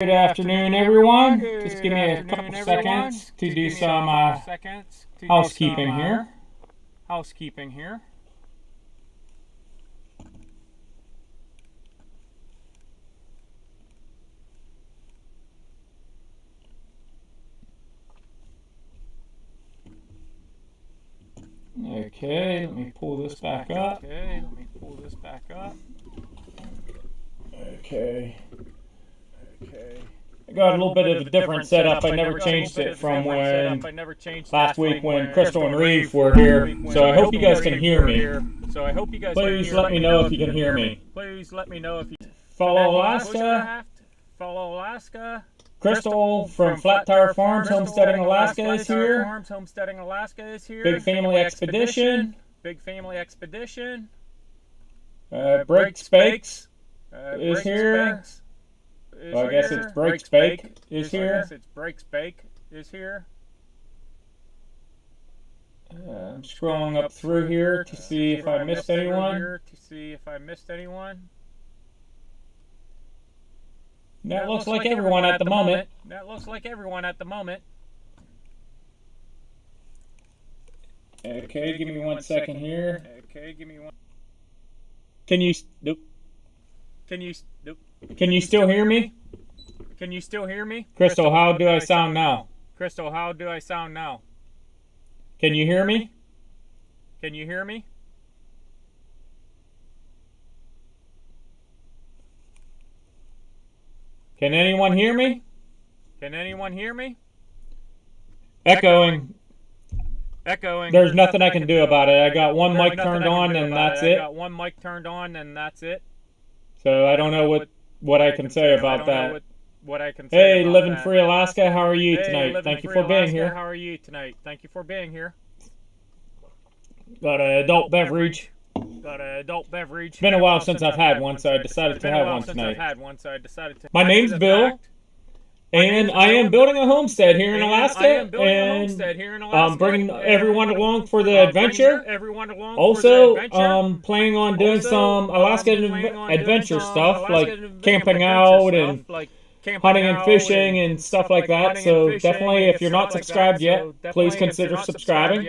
Good afternoon, everyone. Just give me a couple seconds to do some housekeeping here. Okay, let me pull this back up. Okay. I got a little bit of a different setup. I never changed it from when last week when Crystal and Reeve were here. So I hope you guys can hear me. Please let me know if you can hear me. Follow Alaska. Crystal from Flat Tire Farms, Homesteading, Alaska is here. Big Family Expedition. Breaks Bakes is here. Well, I guess it's Breaks Bake is here. I'm scrolling up through here to see if I missed anyone. That looks like everyone at the moment. Okay, give me 1 second here. Can you still hear me? Crystal, how do I sound now? Can you hear me? Can anyone hear me? Echoing. There's nothing I can do about it. I got one mic turned on and that's it. So I don't know what I can say about that. Hey, Living Free Alaska, how are you tonight? Thank you for being here. Got an adult beverage. It's been a while since I've had one, so I decided to have one tonight. My name's Bill, and I am building a homestead here in Alaska, and I'm bringing everyone along for the adventure. Also, planning on doing some Alaska adventure stuff, like camping out and hunting and fishing and stuff like that. So definitely, if you're not subscribed yet, please consider subscribing.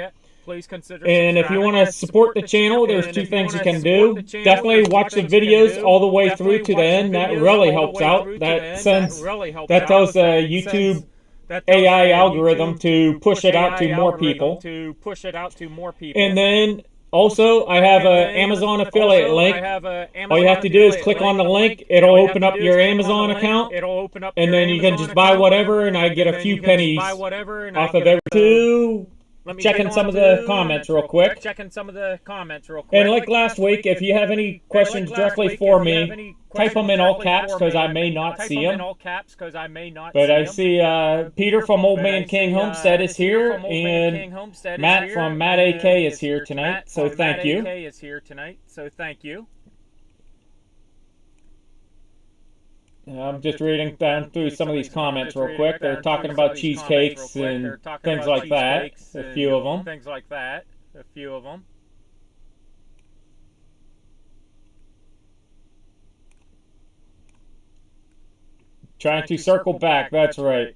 And if you want to support the channel, there's two things you can do. Definitely watch the videos all the way through to the end. That really helps out. That tells the YouTube AI algorithm to push it out to more people. And then also, I have an Amazon affiliate link. All you have to do is click on the link. It'll open up your Amazon account. And then you can just buy whatever, and I get a few pennies off of every two. Checking some of the comments real quick. And like last week, if you have any questions directly for me, type them in all caps because I may not see them. But I see Peter from Old Man King Homestead is here, and Matt from Matt AK is here tonight. So thank you. I'm just reading down through some of these comments real quick. They're talking about cheesecakes and things like that. A few of them. Trying to circle back, that's right.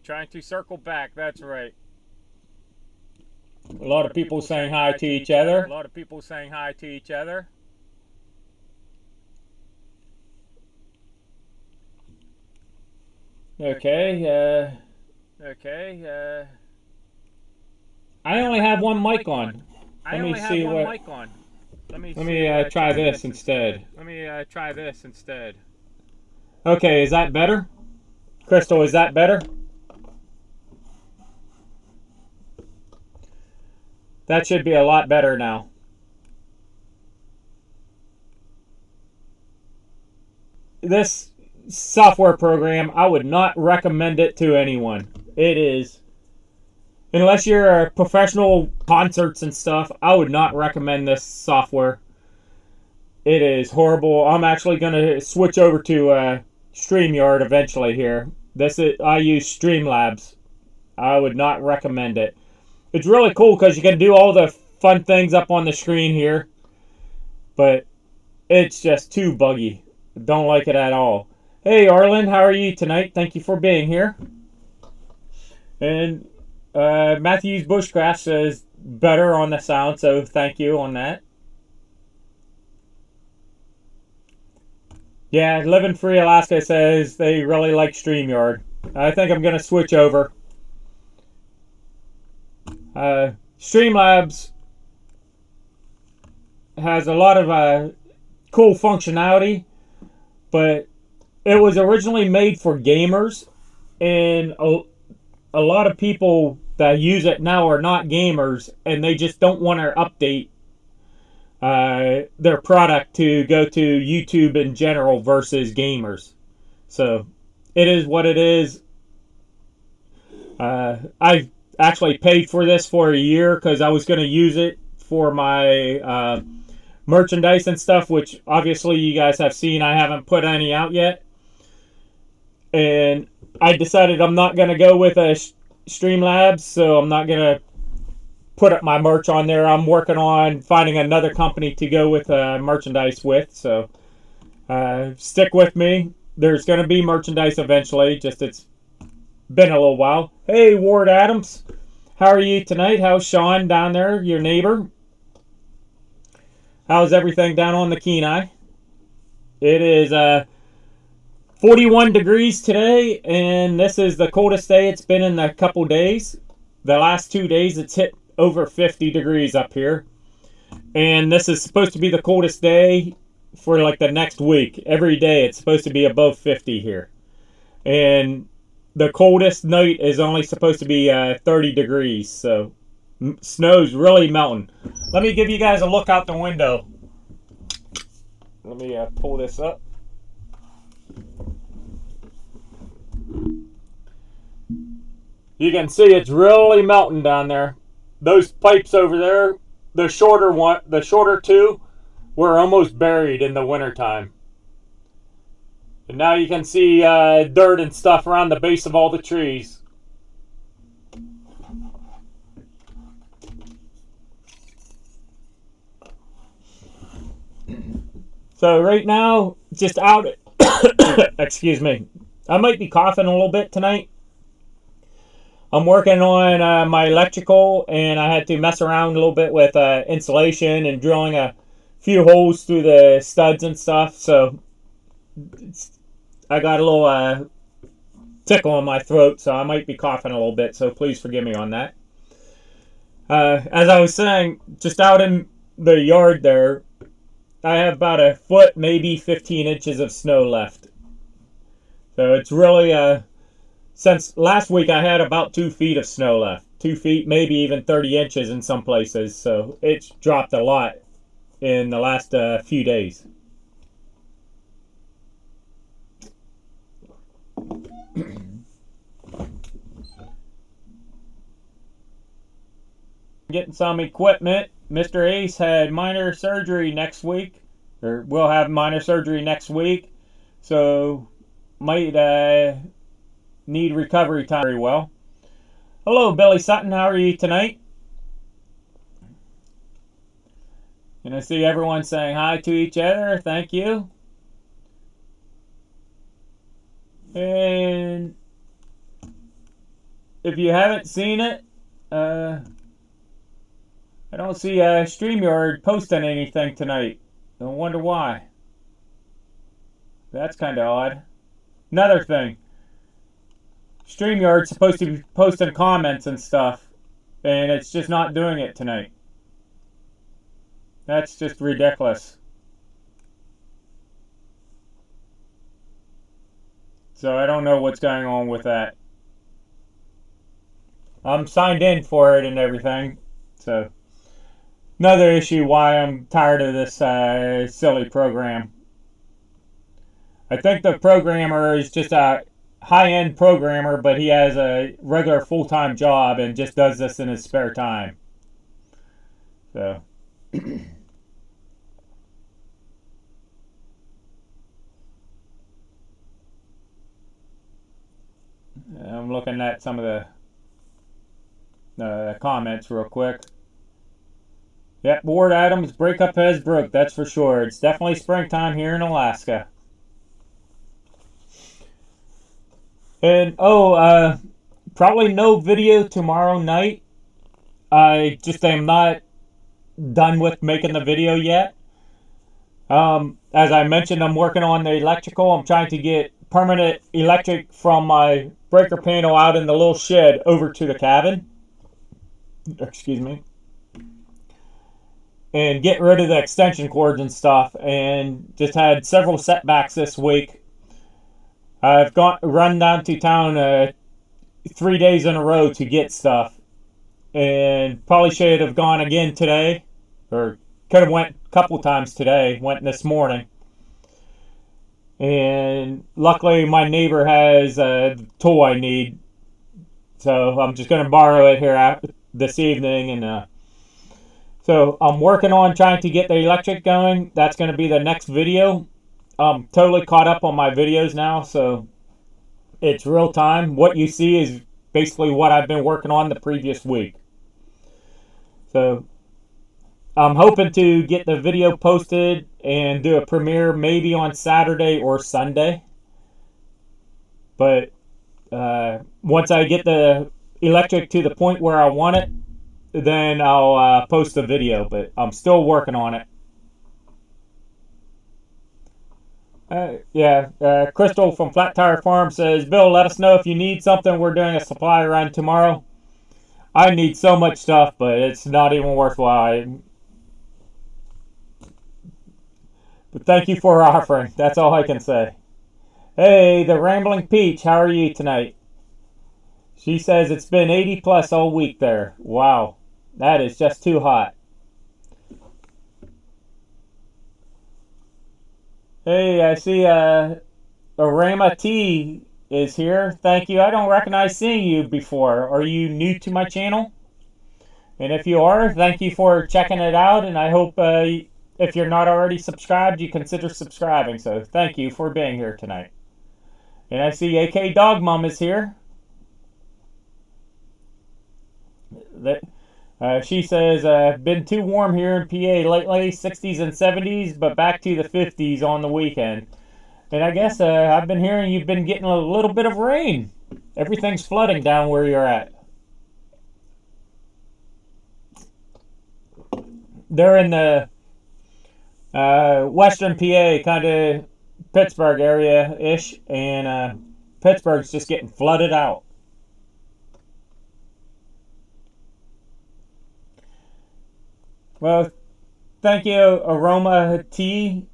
A lot of people saying hi to each other. Okay, I only have one mic on. Let me see what. Let me try this instead. Okay, is that better? Crystal, is that better? That should be a lot better now. This software program, I would not recommend it to anyone. It is, unless you're a professional concerts and stuff, I would not recommend this software. It is horrible. I'm actually going to switch over to StreamYard eventually here. I use Streamlabs. I would not recommend it. It's really cool because you can do all the fun things up on the screen here, but it's just too buggy. Don't like it at all. Hey, Arlen, how are you tonight? Thank you for being here. And Matthews Bushcraft says better on the sound, so thank you on that. Yeah, Living Free Alaska says they really like StreamYard. I think I'm going to switch over. Streamlabs has a lot of cool functionality, but it was originally made for gamers, and a lot of people that use it now are not gamers, and they just don't want to update their product to go to YouTube in general versus gamers. So it is what it is. I actually paid for this for a year because I was going to use it for my merchandise and stuff, which obviously you guys have seen. I haven't put any out yet. And I decided I'm not going to go with a Streamlabs, so I'm not going to put up my merch on there. I'm working on finding another company to go with merchandise with, so stick with me. There's going to be merchandise eventually, just it's been a little while. Hey, Ward Adams, how are you tonight? How's Sean down there, your neighbor? How's everything down on the Kenai? It is 41 degrees today, and this is the coldest day it's been in a couple days. The last 2 days it's hit over 50 degrees up here. And this is supposed to be the coldest day for like the next week. Every day it's supposed to be above 50 here. And the coldest night is only supposed to be 30 degrees. So snow's really melting. Let me give you guys a look out the window. Let me pull this up. You can see it's really melting down there. Those pipes over there, the shorter two, were almost buried in the wintertime. And now you can see dirt and stuff around the base of all the trees. So right now, just out, excuse me, I might be coughing a little bit tonight. I'm working on my electrical, and I had to mess around a little bit with insulation and drilling a few holes through the studs and stuff. So I got a little tickle in my throat, so I might be coughing a little bit. So please forgive me on that. As I was saying, just out in the yard there, I have about a foot, maybe 15 inches of snow left. So it's really since last week, I had about 2 feet of snow left. 2 feet, maybe even 30 inches in some places. So it's dropped a lot in the last few days. Getting some equipment. Mr. Ace had minor surgery next week. Or will have minor surgery next week. So might need recovery time very well. Hello, Billy Sutton. How are you tonight? And I see everyone saying hi to each other. Thank you. And if you haven't seen it, I don't see StreamYard posting anything tonight. I wonder why. That's kind of odd. Another thing. StreamYard's supposed to be posting comments and stuff, and it's just not doing it tonight. That's just ridiculous. So I don't know what's going on with that. I'm signed in for it and everything. So another issue why I'm tired of this silly program. I think the programmer is just a high-end programmer, but he has a regular full-time job and just does this in his spare time. So I'm looking at some of the comments real quick. Yep, Ward Adams, breakup has broke, that's for sure. It's definitely springtime here in Alaska. And probably no video tomorrow night. I just am not done with making the video yet. As I mentioned, I'm working on the electrical. I'm trying to get permanent electric from my breaker panel out in the little shed over to the cabin. Excuse me. And get rid of the extension cords and stuff. And just had several setbacks this week. I've run down to town 3 days in a row to get stuff. And probably should have gone again today. Or could have went a couple times today. Went this morning. And luckily my neighbor has a tool I need. So I'm just going to borrow it here this evening. And so I'm working on trying to get the electric going. That's going to be the next video. I'm totally caught up on my videos now. So it's real time. What you see is basically what I've been working on the previous week. So I'm hoping to get the video posted and do a premiere maybe on Saturday or Sunday. But once I get the electric to the point where I want it, then I'll post the video. But I'm still working on it. Crystal from Flat Tire Farm says, Bill, let us know if you need something. We're doing a supply run tomorrow. I need so much stuff, but it's not even worthwhile. But thank you for offering. That's all I can say. Hey, the Rambling Peach, how are you tonight? She says it's been 80 plus all week there. Wow, that is just too hot. Hey, I see Arama T is here. Thank you. I don't recognize seeing you before. Are you new to my channel? And if you are, thank you for checking it out. And I hope if you're not already subscribed, you consider subscribing. So thank you for being here tonight. And I see AK Dog Mom is here. She says, been too warm here in PA lately, 60s and 70s, but back to the 50s on the weekend. And I guess I've been hearing you've been getting a little bit of rain. Everything's flooding down where you're at. They're in the western PA, kind of Pittsburgh area-ish, and Pittsburgh's just getting flooded out. Well, thank you, Aroma T.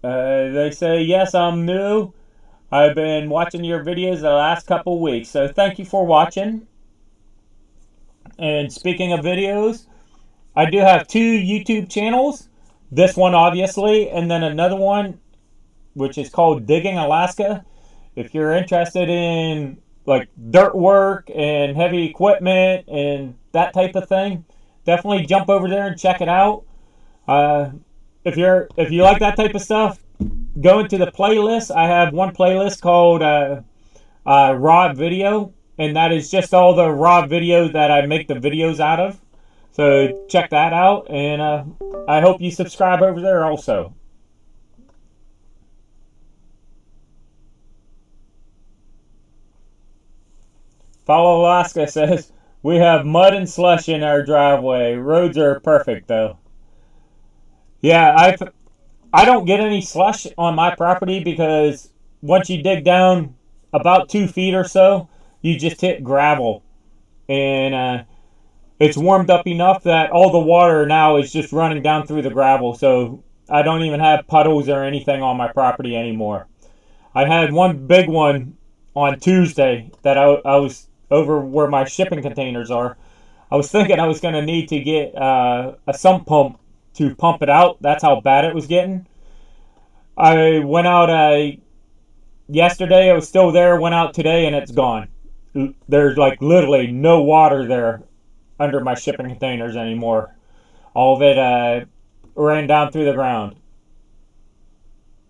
They say, yes, I'm new. I've been watching your videos the last couple weeks, so thank you for watching. And speaking of videos, I do have 2 YouTube channels. This one, obviously, and then another one, which is called Digging Alaska. If you're interested in like dirt work and heavy equipment and that type of thing, definitely jump over there and check it out. If you like that type of stuff, go into the playlist. I have one playlist called Raw Video, and that is just all the raw videos that I make the videos out of. So check that out, and I hope you subscribe over there also. Follow Alaska says, we have mud and slush in our driveway. Roads are perfect, though. Yeah, I don't get any slush on my property because once you dig down about 2 feet or so, you just hit gravel. And it's warmed up enough that all the water now is just running down through the gravel. So I don't even have puddles or anything on my property anymore. I had one big one on Tuesday that I was over where my shipping containers are. I was thinking I was going to need to get a sump pump to pump it out. That's how bad it was getting. I went out yesterday. It was still there. Went out today and it's gone. There's like literally no water there under my shipping containers anymore. All of it ran down through the ground.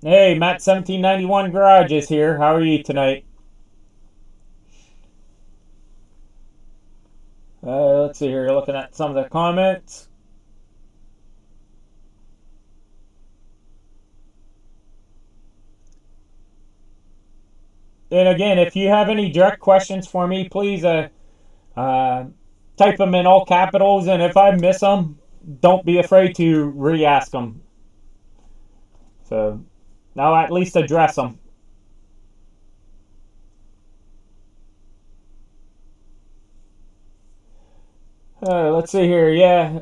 Hey, Matt 1791 Garage is here. How are you tonight? Let's see here. Looking at some of the comments. And again, if you have any direct questions for me, please type them in all capitals. And if I miss them, don't be afraid to re-ask them. So I'll at least address them. Let's see here. Yeah,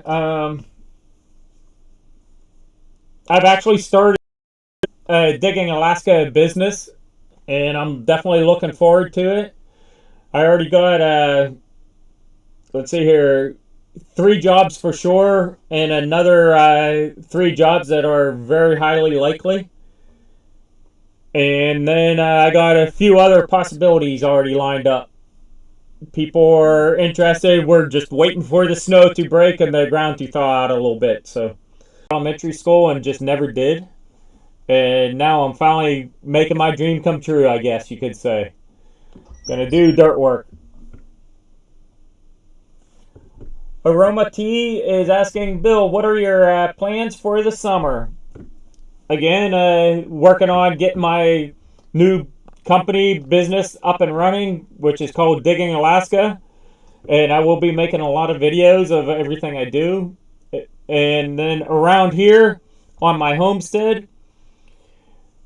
I've actually started Digging Alaska business, and I'm definitely looking forward to it. I already got, let's see here, 3 jobs for sure, and another 3 jobs that are very highly likely. And then I got a few other possibilities already lined up. People are interested. We're just waiting for the snow to break and the ground to thaw out a little bit. So, elementary school and just never did. And now I'm finally making my dream come true, I guess you could say. Gonna do dirt work. Aroma T is asking, Bill, what are your plans for the summer? Again, working on getting my new company business up and running, which is called Digging Alaska. And I will be making a lot of videos of everything I do. And then around here on my homestead,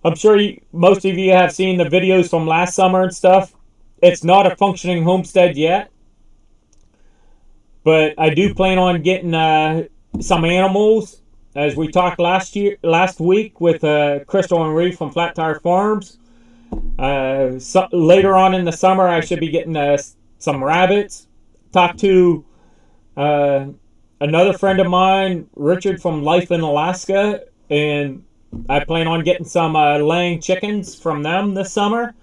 I'm sure most of you have seen the videos from last summer and stuff. It's not a functioning homestead yet, but I do plan on getting some animals, as we talked last week with Crystal and Reef from Flat Tire Farms. Later on in the summer, I should be getting some rabbits. Talked to another friend of mine, Richard from Life in Alaska, and I plan on getting some laying chickens from them this summer.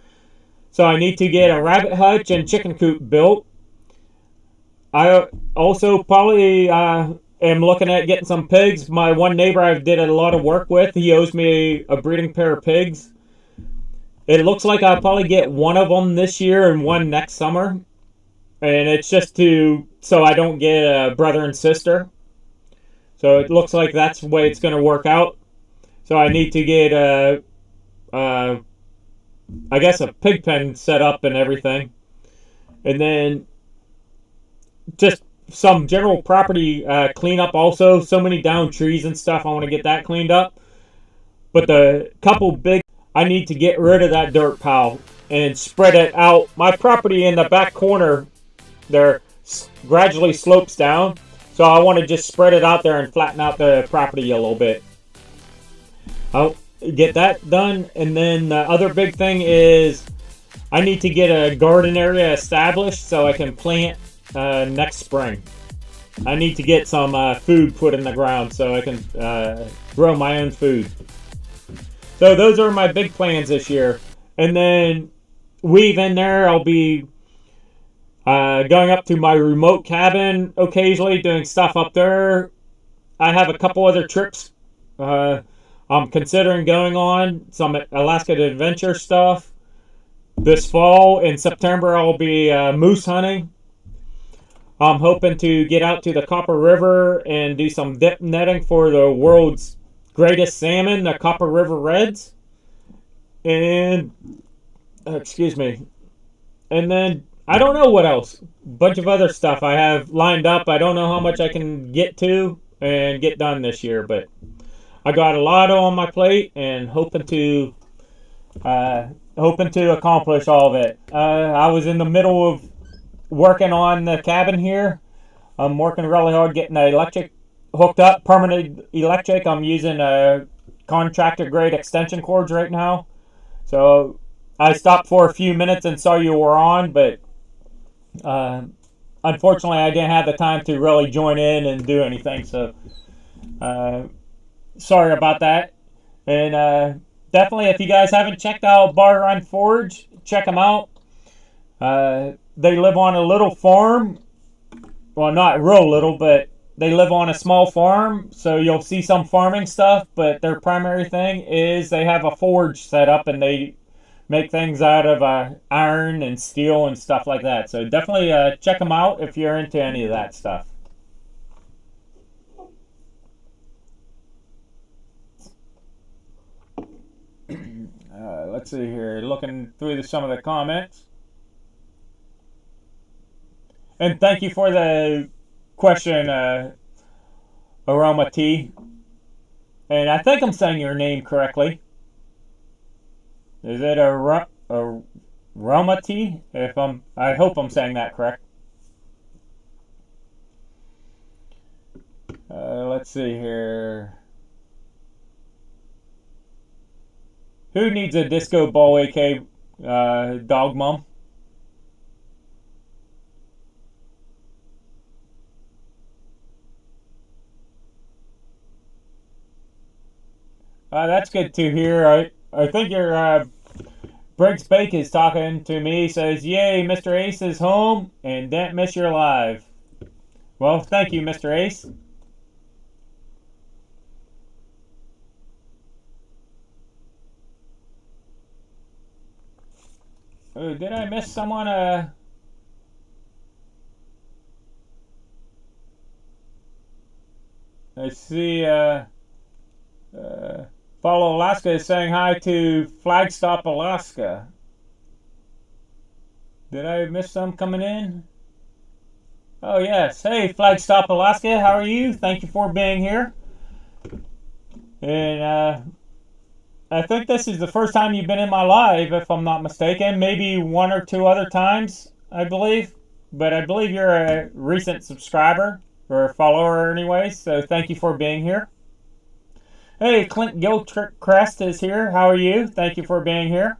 So I need to get a rabbit hutch and chicken coop built. I also probably am looking at getting some pigs. My one neighbor I did a lot of work with, he owes me a breeding pair of pigs. It looks like I'll probably get one of them this year and one next summer. And it's just so I don't get a brother and sister. So it looks like that's the way it's going to work out. So I need to get I guess a pig pen set up and everything. And then just some general property cleanup also. So many down trees and stuff. I want to get that cleaned up. But the couple big, I need to get rid of that dirt pile and spread it out. My property in the back corner there gradually slopes down. So I want to just spread it out there and flatten out the property a little bit. I'll get that done. And then the other big thing is I need to get a garden area established so I can plant next spring. I need to get some food put in the ground so I can grow my own food. So those are my big plans this year. And then weave in there, I'll be going up to my remote cabin occasionally, doing stuff up there. I have a couple other trips I'm considering going on, some Alaska Adventure stuff. This fall, in September, I'll be moose hunting. I'm hoping to get out to the Copper River and do some dip netting for the world's greatest salmon, the Copper River Reds. And, excuse me. And then, I don't know what else. Bunch of other stuff I have lined up. I don't know how much I can get to and get done this year, but I got a lot on my plate and hoping to accomplish all of it. I was in the middle of working on the cabin here. I'm working really hard getting the electric hooked up, permanent electric. I'm using contractor grade extension cords right now. So I stopped for a few minutes and saw you were on, but unfortunately I didn't have the time to really join in and do anything. So sorry about that. And definitely, if you guys haven't checked out Bar Run Forge, check them out. They live on a little farm. Well, not real little, but they live on a small farm. So you'll see some farming stuff, but their primary thing is they have a forge set up and they make things out of iron and steel and stuff like that. So definitely check them out if you're into any of that stuff. Let's see here. Looking through some of the comments. And thank you for the question, Aroma T. And I think I'm saying your name correctly. Is it Aroma T? I hope I'm saying that correct. Let's see here. Who needs a disco ball, AK Dog Mom? That's good to hear. I think your Briggs Bake is talking to me. Says, "Yay, Mr. Ace is home and didn't miss your live." Well, thank you, Mr. Ace. Oh, did I miss someone? I see. Follow Alaska is saying hi to Flagstop, Alaska. Did I miss some coming in? Oh, yes. Hey, Flagstop, Alaska. How are you? Thank you for being here. And I think this is the first time you've been in my live, if I'm not mistaken. Maybe one or two other times, I believe. But I believe you're a recent subscriber or a follower anyways. So thank you for being here. Hey, Clint Gilchrist is here. How are you? Thank you for being here.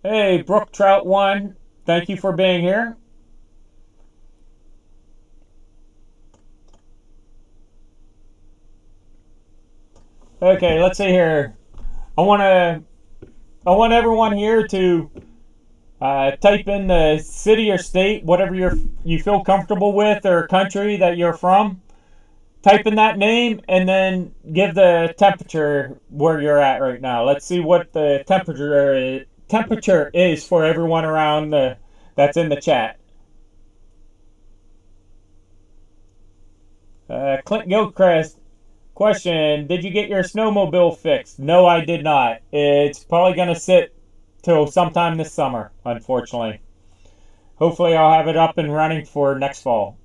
Hey, Brook Trout 1. Thank you for being here. Okay, let's see here. I want everyone here to type in the city or state, whatever you feel comfortable with, or country that you're from. Type in that name and then give the temperature where you're at right now. Let's see what the temperature is for everyone around that's in the chat. Clint Gilchrist. Question, did you get your snowmobile fixed? No, I did not. It's probably going to sit till sometime this summer, unfortunately. Hopefully I'll have it up and running for next fall.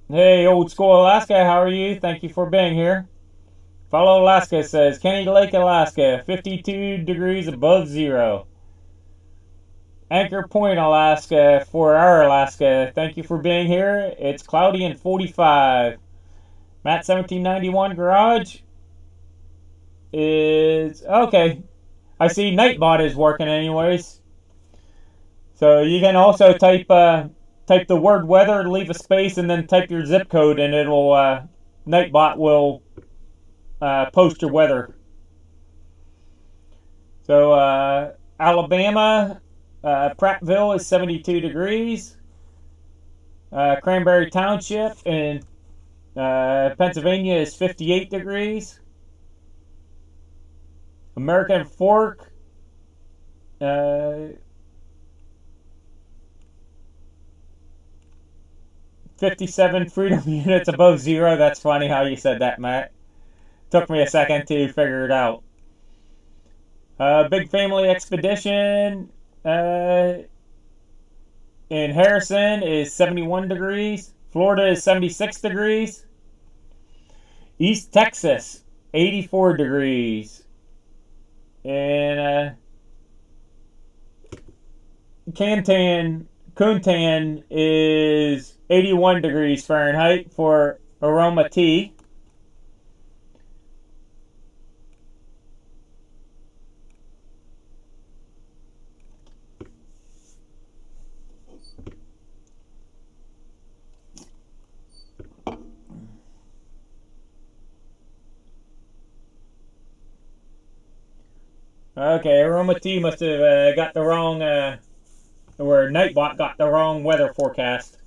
Hey, Old School Alaska, how are you? Thank you for being here. Follow Alaska says, Kenny Lake, Alaska, 52 degrees above zero. Anchor Point, Alaska, 4 Hour, Alaska. Thank you for being here. It's cloudy and 45. Matt 1791 Garage is okay. I see Nightbot is working anyways. So you can also type the word weather, leave a space, and then type your zip code, and it'll Nightbot will post your weather. So Alabama, Prattville is 72 degrees. Cranberry Township in Pennsylvania is 58 degrees. American Fork, 57 freedom units above zero. That's funny how you said that, Matt. Took me a second to figure it out. Big Family Expedition in Harrison is 71 degrees. Florida is 76 degrees. East Texas, 84 degrees. And Kuntan is 81 degrees Fahrenheit for Aroma T. Okay, Aroma T must have got the wrong, or Nightbot got the wrong weather forecast.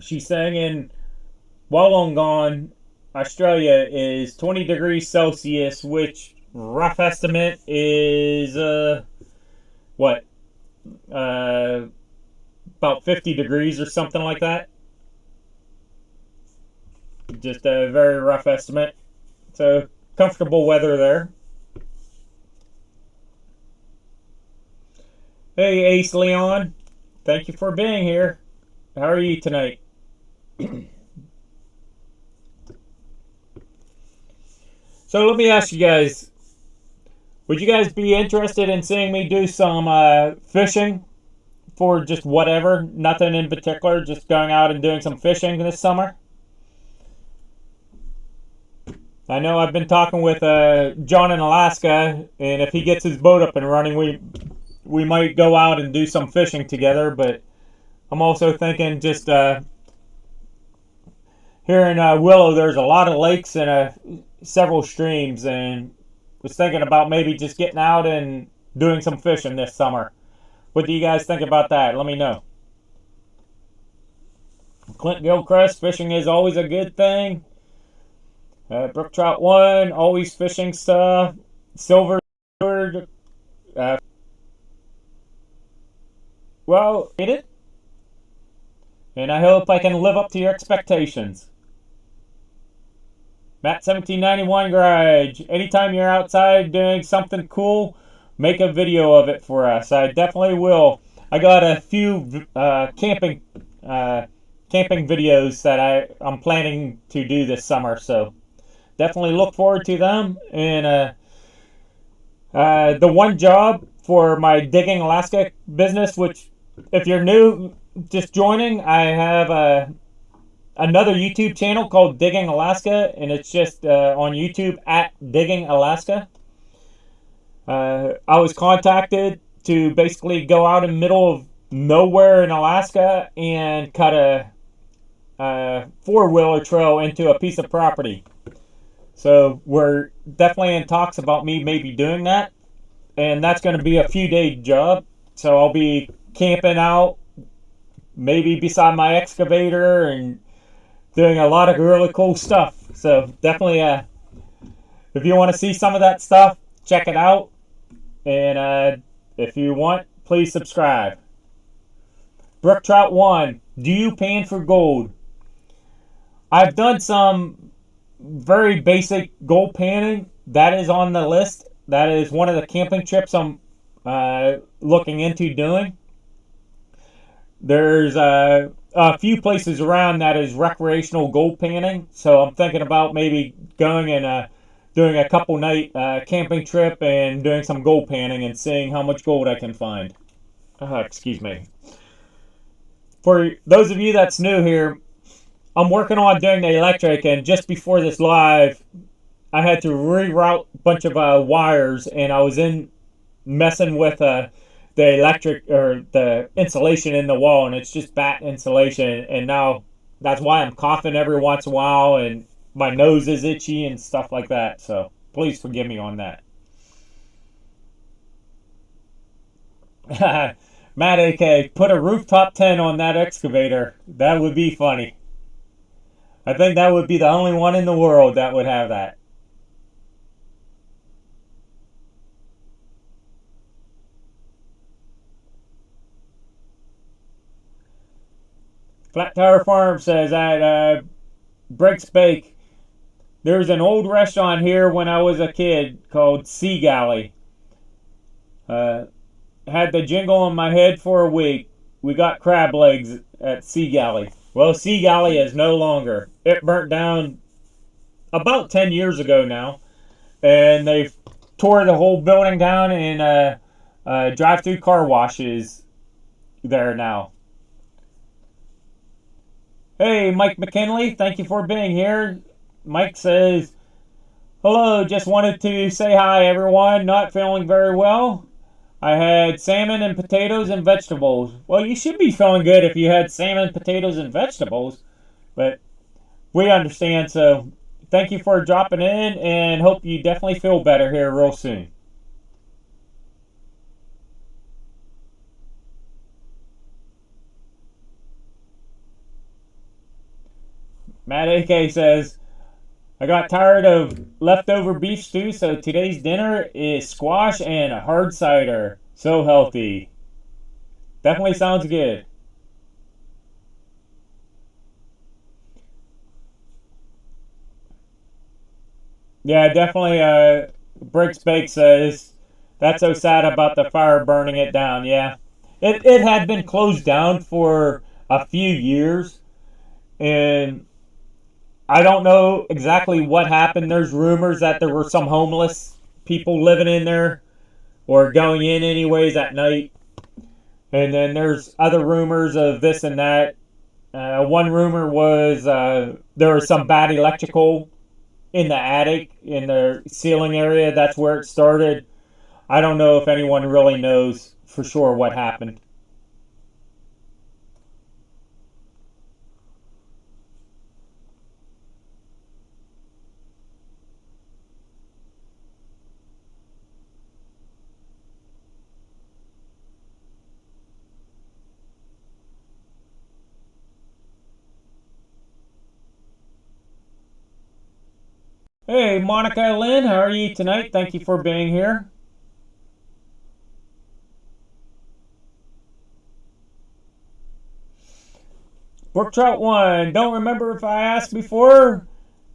She's saying in Wollongong, Australia is 20 degrees Celsius, which rough estimate is what, about 50 degrees or something like that. Just a very rough estimate. So comfortable weather there. Hey Ace Leon, thank you for being here. How are you tonight? So let me ask you guys, would you guys be interested in seeing me do some fishing for just whatever, nothing in particular, just going out and doing some fishing this summer? I know I've been talking with John in Alaska, and if he gets his boat up and running, we might go out and do some fishing together. But I'm also thinking just here in Willow, there's a lot of lakes and several streams, and was thinking about maybe just getting out and doing some fishing this summer. What do you guys think about that? Let me know. Clint Gilchrist, fishing is always a good thing. Brook Trout 1, always fishing stuff. Silver, well, it. And I hope I can live up to your expectations. Matt 1791 Garage. Anytime you're outside doing something cool, make a video of it for us. I definitely will. I got a few camping videos that I'm planning to do this summer, so definitely look forward to them. And the one job for my Digging Alaska business, which if you're new, just joining, I have another YouTube channel called Digging Alaska, and it's just on YouTube at Digging Alaska. I was contacted to basically go out in the middle of nowhere in Alaska and cut a four-wheeler trail into a piece of property. So we're definitely in talks about me maybe doing that, and that's going to be a few-day job. So I'll be camping out, maybe beside my excavator, and doing a lot of really cool stuff. So definitely, if you want to see some of that stuff, check it out. And if you want, please subscribe. Brook Trout 1, do you pan for gold? I've done some very basic gold panning. That is on the list. That is one of the camping trips I'm looking into doing. There's a few places around that is recreational gold panning, so I'm thinking about maybe going and doing a couple night camping trip and doing some gold panning and seeing how much gold I can find. Excuse me. For those of you that's new here, I'm working on doing the electric, and just before this live, I had to reroute a bunch of wires, and I was messing with the electric or the insulation in the wall, and it's just bat insulation, and now that's why I'm coughing every once in a while, and my nose is itchy and stuff like that. So please forgive me on that. Matt AK, put a rooftop tent on that excavator. That would be funny. I think that would be the only one in the world that would have that. Flat Tire Farm says at Breaks Bake, there's an old restaurant here when I was a kid called Sea Galley. Had the jingle in my head for a week. We got crab legs at Sea Galley. Well, Sea Galley is no longer. It burnt down about 10 years ago now, and they've tore the whole building down, and drive-through car washes there now. Hey, Mike McKinley, thank you for being here. Mike says, hello, just wanted to say hi, everyone. Not feeling very well. I had salmon and potatoes and vegetables. Well, you should be feeling good if you had salmon, potatoes, and vegetables. But we understand, so thank you for dropping in, and hope you definitely feel better here real soon. Matt AK says, I got tired of leftover beef stew, so today's dinner is squash and a hard cider. So healthy. Definitely sounds good. Yeah, definitely Bricks Bakes says that's so sad about the fire burning it down. Yeah. It had been closed down for a few years, and I don't know exactly what happened. There's rumors that there were some homeless people living in there or going in anyways at night. And then there's other rumors of this and that. One rumor was there was some bad electrical in the attic, in the ceiling area. That's where it started. I don't know if anyone really knows for sure what happened. Hey, Monica Lynn, how are you tonight? Thank you for being here. Brook Trout 1, don't remember if I asked before?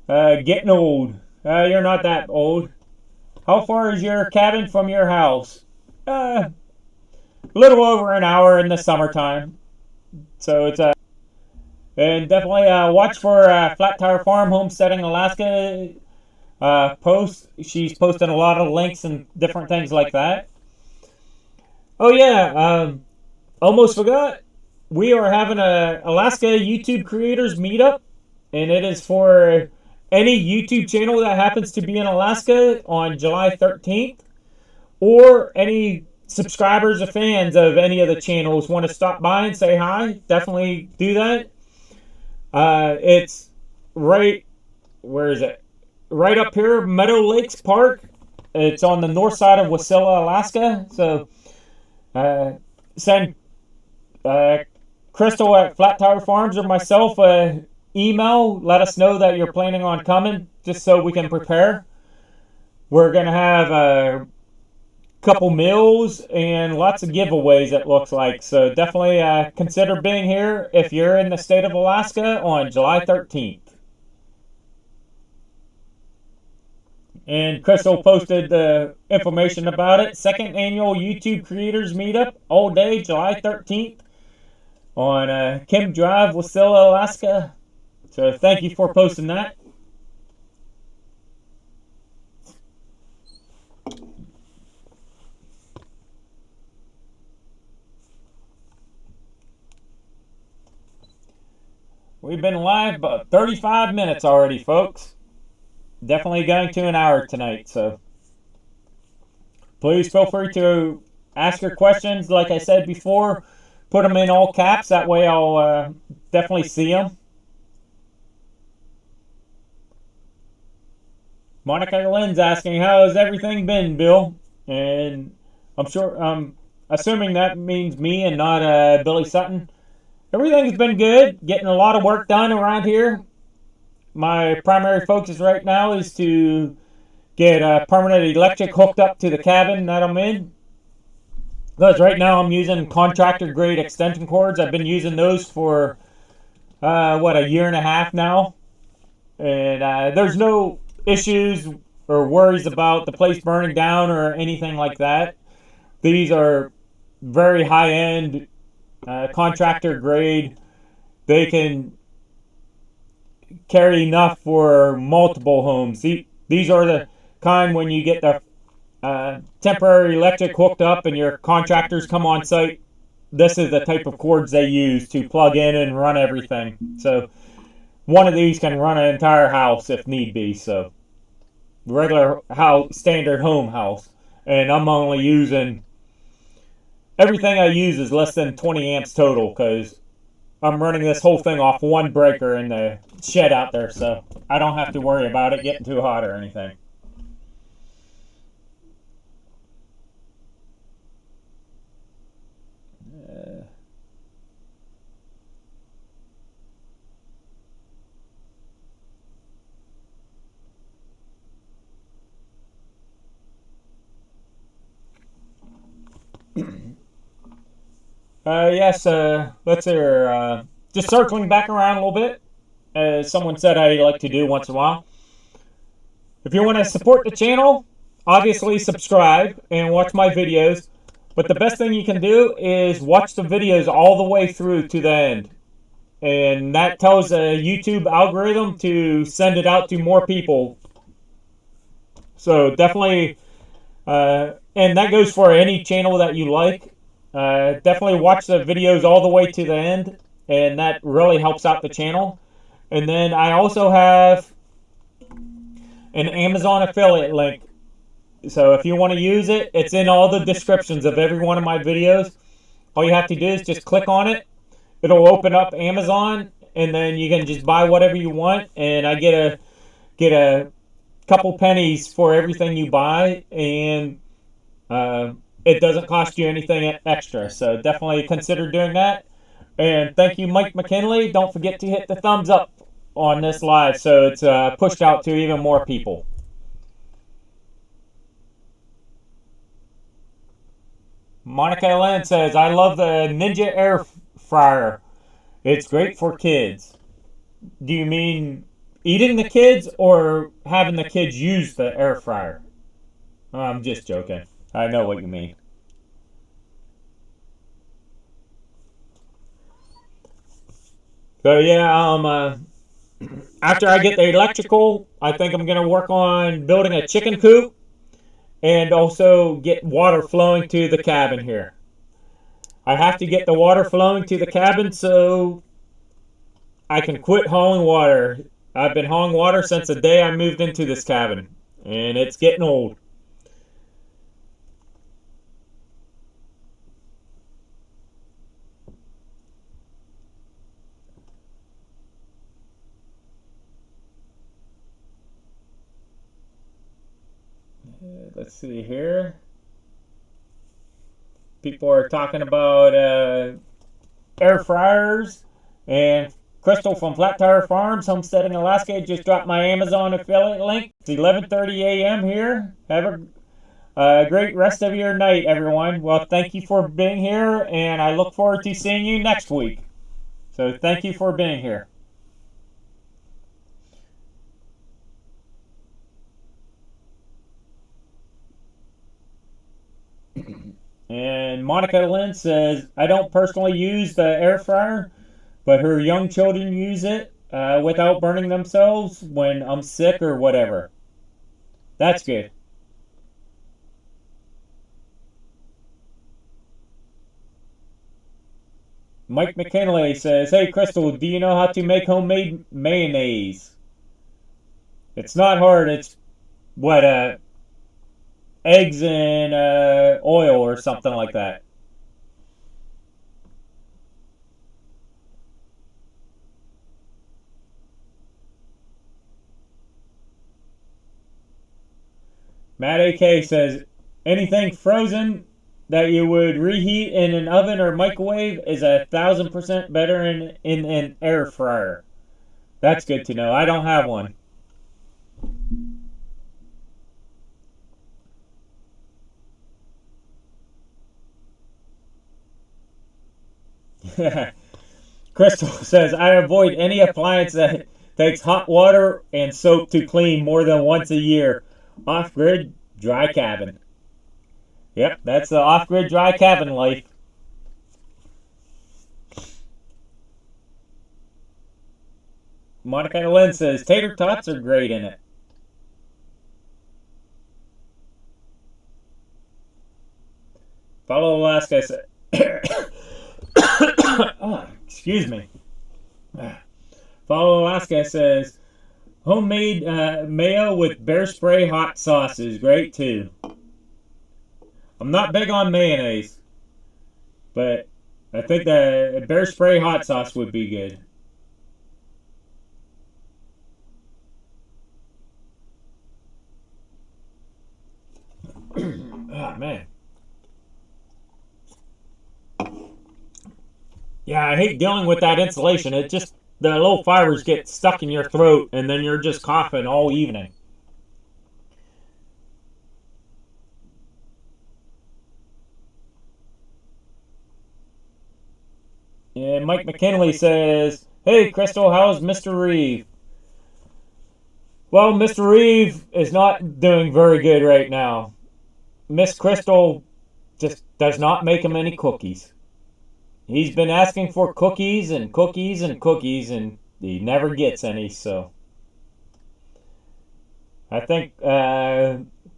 Getting old. You're not that old. How far is your cabin from your house? A little over an hour in the summertime. So it's and definitely watch for Flat Tire Farm Homesteading Alaska posts. She's posted a lot of links and different things like that. Oh yeah, almost forgot. We are having a Alaska YouTube creators meetup, and it is for any YouTube channel that happens to be in Alaska on July 13th, or any subscribers or fans of any of the channels want to stop by and say hi. Definitely do that. It's right, where is it? Right up here, Meadow Lakes Park. It's on the north side of Wasilla, Alaska. So send Crystal at Flat Tire Farms or myself email. Let us know that you're planning on coming, just so we can prepare. We're going to have a couple meals and lots of giveaways, it looks like. So definitely consider being here if you're in the state of Alaska on July 13th. And Crystal posted the information about it. Second annual YouTube Creators Meetup, all day, July 13th, on Kim Drive, Wasilla, Alaska. So thank you for posting that. We've been live about 35 minutes already, folks. Definitely going to an hour tonight, so please feel free to ask your questions. Like I said before, put them in all caps. That way I'll definitely see them. Monica Lynn's asking, how has everything been, Bill? And I'm assuming that means me and not Billy Sutton. Everything's been good. Getting a lot of work done around here. My primary focus right now is to get a permanent electric hooked up to the cabin that I'm in. Because right now I'm using contractor grade extension cords. I've been using those for, a year and a half now. And there's no issues or worries about the place burning down or anything like that. These are very high end contractor grade. They can carry enough for multiple homes. These are the kind when you get the temporary electric hooked up and your contractors come on site. This is the type of cords they use to plug in and run everything. So one of these can run an entire house if need be. So regular house, standard home house. And I'm only using, everything I use is less than 20 amps total, because I'm running this whole thing off one breaker in the shed out there, so I don't have to worry about it getting too hot or anything. Yes, let's hear. Just circling back around a little bit, as someone said I like to do once in a while. If you want to support the channel, obviously subscribe and watch my videos. But the best thing you can do is watch the videos all the way through to the end. And that tells a YouTube algorithm to send it out to more people. So definitely, and that goes for any channel that you like. Definitely watch the videos all the way to the end, and that really helps out the channel. And then I also have an Amazon affiliate link. So if you want to use it, it's in all the descriptions of every one of my videos. All you have to do is just click on it. It'll open up Amazon, and then you can just buy whatever you want. And I get a couple pennies for everything you buy, and it doesn't cost you anything extra. So definitely consider doing that. And thank you, Mike McKinley. Don't forget to hit the thumbs up on this live so it's pushed out to even more people. Monica Lynn says, I love the Ninja air fryer. It's great for kids. Do you mean eating the kids or having the kids use the air fryer? I'm just joking. I know what you mean. So yeah, after I get the electrical, I think I'm going to work on building a chicken coop and also get water flowing to the cabin here. I have to get the water flowing to the cabin so I can quit hauling water. I've been hauling water since the day I moved into this cabin, and it's getting old. Let's see here. People are talking about air fryers, and Crystal from Flat Tire Farms, Homesteading, Alaska, just dropped my Amazon affiliate link. It's 11:30 a.m. here. Have a great rest of your night, everyone. Well, thank you for being here, and I look forward to seeing you next week. So thank you for being here. And Monica Lynn says, I don't personally use the air fryer, but her young children use it without burning themselves when I'm sick or whatever. That's good. Mike McKinley says, hey Crystal, do you know how to make homemade mayonnaise? It's not hard. It's what, eggs and oil or something like that. Matt AK says, anything frozen that you would reheat in an oven or microwave is 1,000% better in an air fryer. That's good to know. I don't have one. Crystal says, I avoid any appliance that takes hot water and soap to clean more than once a year. Off-grid dry cabin. Yep, that's the off-grid dry cabin life. Monica Lynn says, tater tots are great in it. Follow Alaska says, oh, excuse me. Follow Alaska says, homemade mayo with bear spray hot sauce is great too. I'm not big on mayonnaise, but I think the bear spray hot sauce would be good. Oh, man. Yeah, I hate dealing with that insulation. It just, the little fibers get stuck in your throat, and then you're just coughing all evening. And Mike McKinley says, "Hey, Crystal, how's Mr. Reeve?" Well, Mr. Reeve is not doing very good right now. Miss Crystal just does not make him any cookies. He's been asking for cookies and cookies and cookies, and he never gets any, so I think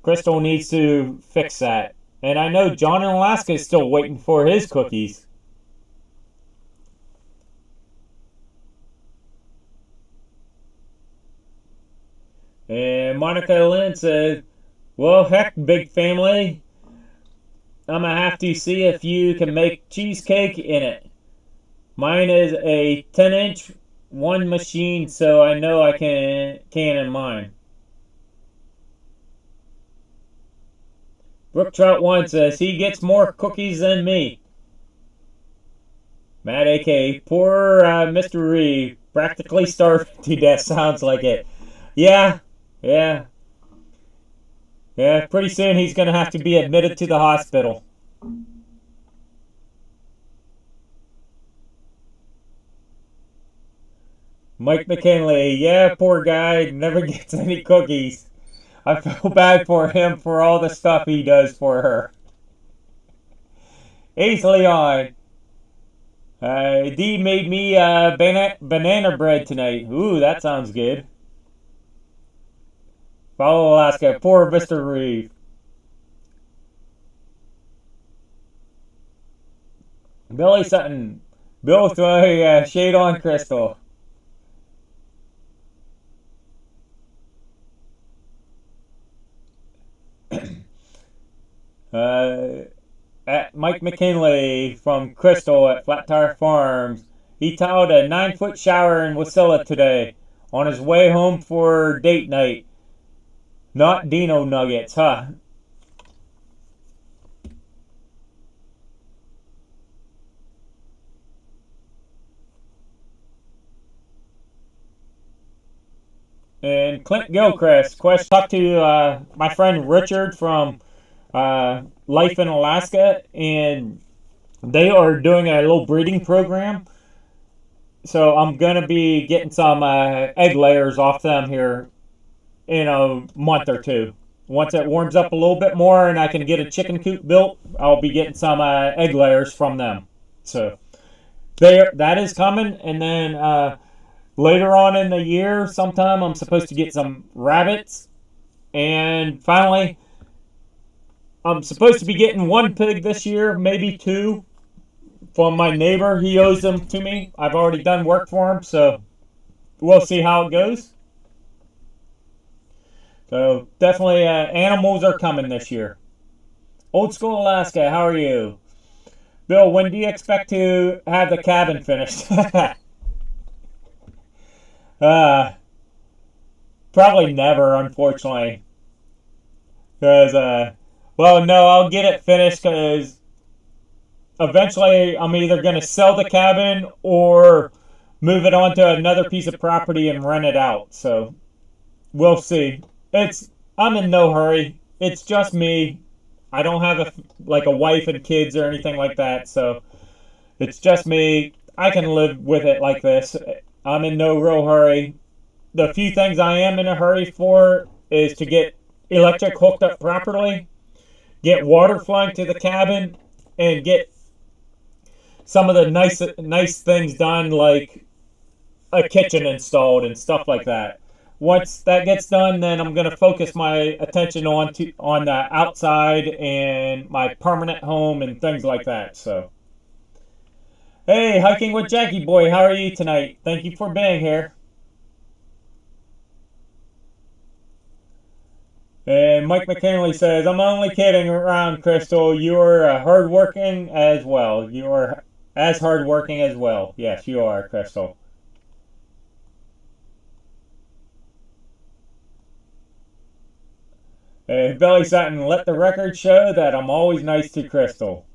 Crystal needs to fix that. And I know John in Alaska is still waiting for his cookies. And Monica Lynn said, "Well, heck, big family, I'm gonna have to see if you can make cheesecake in it. Mine is a 10-inch one machine, so I know I can in mine." Brook Trout 1 says, "He gets more cookies than me." Matt AK, "Poor Mr. Reeve, practically starved to death." Sounds like it. Yeah, yeah. Yeah, pretty soon he's going to have to be admitted to the hospital. Mike McKinley, "Yeah, poor guy, never gets any cookies. I feel bad for him for all the stuff he does for her." Ace Leon, "D made me banana bread tonight. Ooh, that sounds good." Follow Alaska, "Poor Mr. Reeve." Billy Sutton, "Bill throwing shade on Crystal." At Mike McKinley from Crystal at Flat Tire Farms, "He tiled a 9-foot shower in Wasilla today on his way home for date night. Not Dino Nuggets, huh?" And Clint Gilchrist, talked to my friend Richard from Life in Alaska, and they are doing a little breeding program. So I'm going to be getting some egg layers off them here in a month or two. Once it warms up a little bit more and I can get a chicken coop built, I'll be getting some egg layers from them. So that is coming. And then later on in the year, sometime, I'm supposed to get some rabbits. And finally, I'm supposed to be getting one pig this year, maybe two, from my neighbor. He owes them to me. I've already done work for him, so we'll see how it goes. So definitely animals are coming this year. Old School Alaska, how are you? Bill, when do you expect to have the cabin finished? Probably never, unfortunately. Because, well, no, I'll get it finished because eventually I'm either going to sell the cabin or move it onto another piece of property and rent it out. So we'll see. I'm in no hurry. It's just me. I don't have a wife and kids or anything like that. So it's just me. I can live with it like this. I'm in no real hurry. The few things I am in a hurry for is to get electric hooked up properly, get water flowing to the cabin, and get some of the nice things done, like a kitchen installed and stuff like that. Once that gets done, then I'm going to focus my attention on the outside and my permanent home and things like that. So, hey, Hiking with Jackie Boy, how are you tonight? Thank you for being here. And Mike McKinley says, "I'm only kidding around, Crystal. You are hardworking as well. You are as hardworking as well." Yes, you are, Crystal. Billy Sutton, "Let the record show that I'm always nice to Crystal."